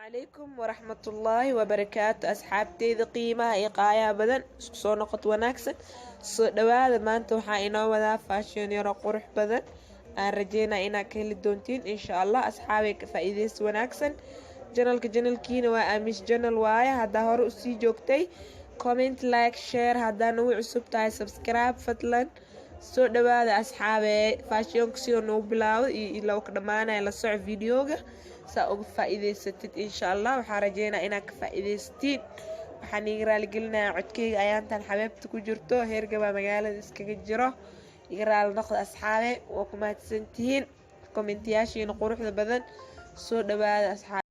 عليكم ورحمة الله وبركاته أصحابتي قيمة إيقايا بدن سو نقط وناكسن سو دواada maanta waxaa inoo wadaa faashion yaro qurux badan aan rajeynaa inaad ka heli doontiin insha allah asxaabay ka faa'iideysi wanaagsan janalkiina waa amish janal waaye haddaa hore usii joogtay comment like share haddaa nagu cusub tahay subscribe fadlan soo dhawaada asxaabee faashionka sidoo nagu bilaabo iyo loo ka dhamaanaya la soco videoga saa uga faa'iideysatid insha allah waxaa rajeynaa inaad ka faa'iideysatiin waxaan iga raali gelinayaa codkeyga ayaantan xabeebta ku jirto heergabaa magaalada iskaga jiro iga raali noqda asxaabe waa ku mahadsantihiin kommentiyaashiina quruxda badan soo dhawaada asxaabe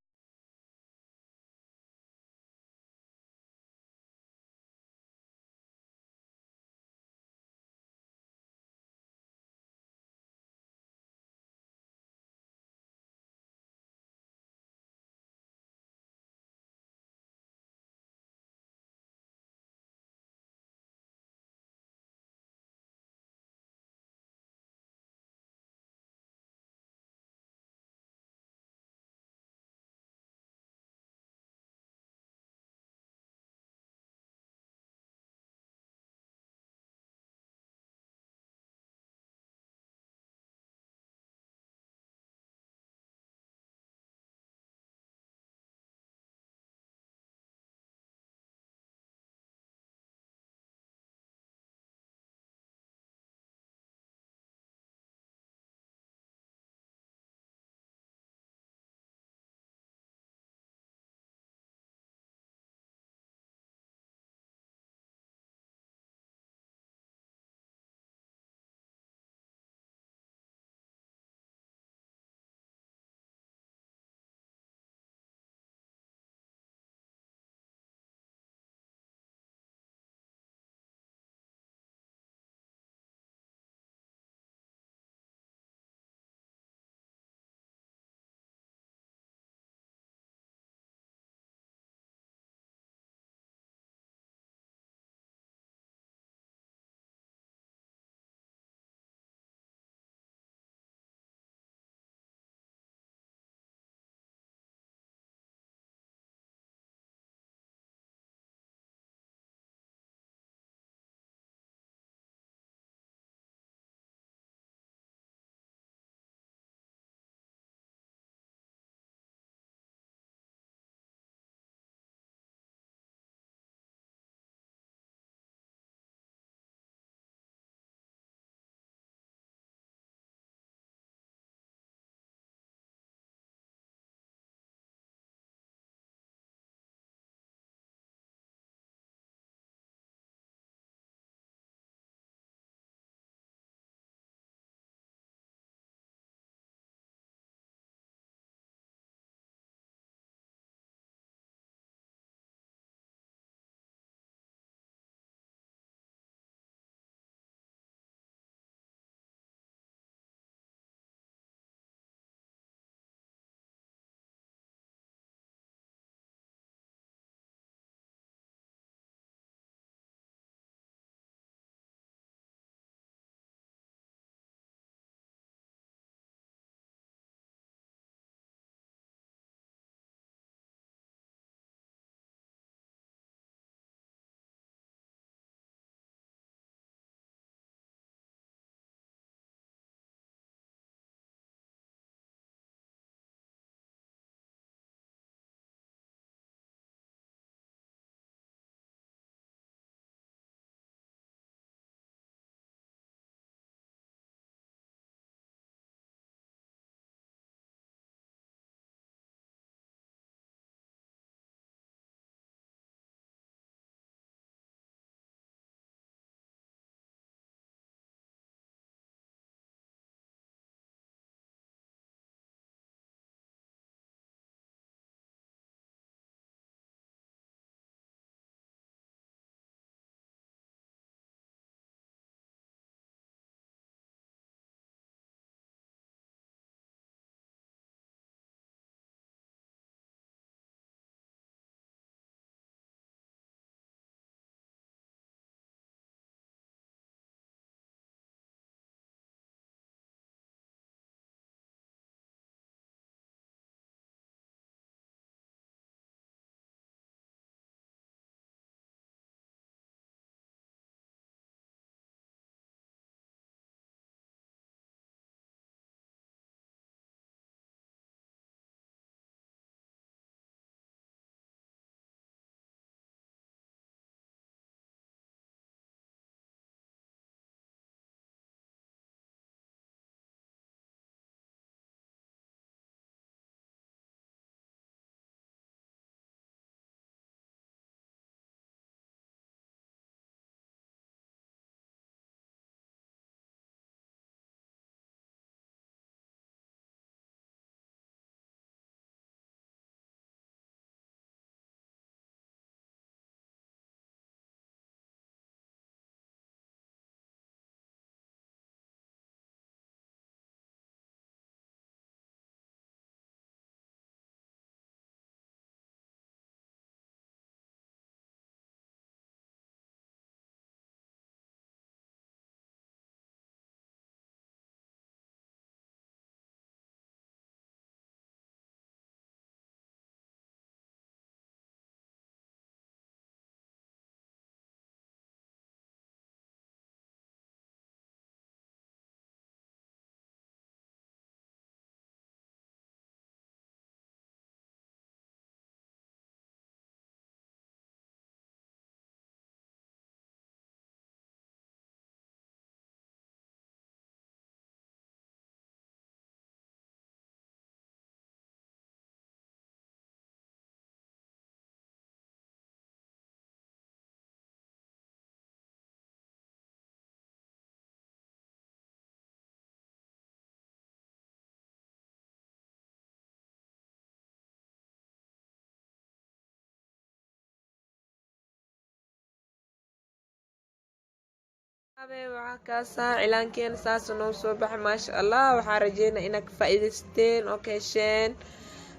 waxaa kaasaa cilaankeena saas noo soo baxay maasha allah. waxaa rajeynaa inaad ka faa'iidaysteen oo ka hesheen.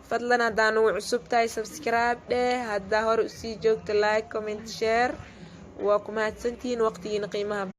fadlan haddaa nagu cusub tahay subscribe dheh, haddaa hore usii joogta like comment share. waa ku mahadsantihiin waqtigiina qiimaha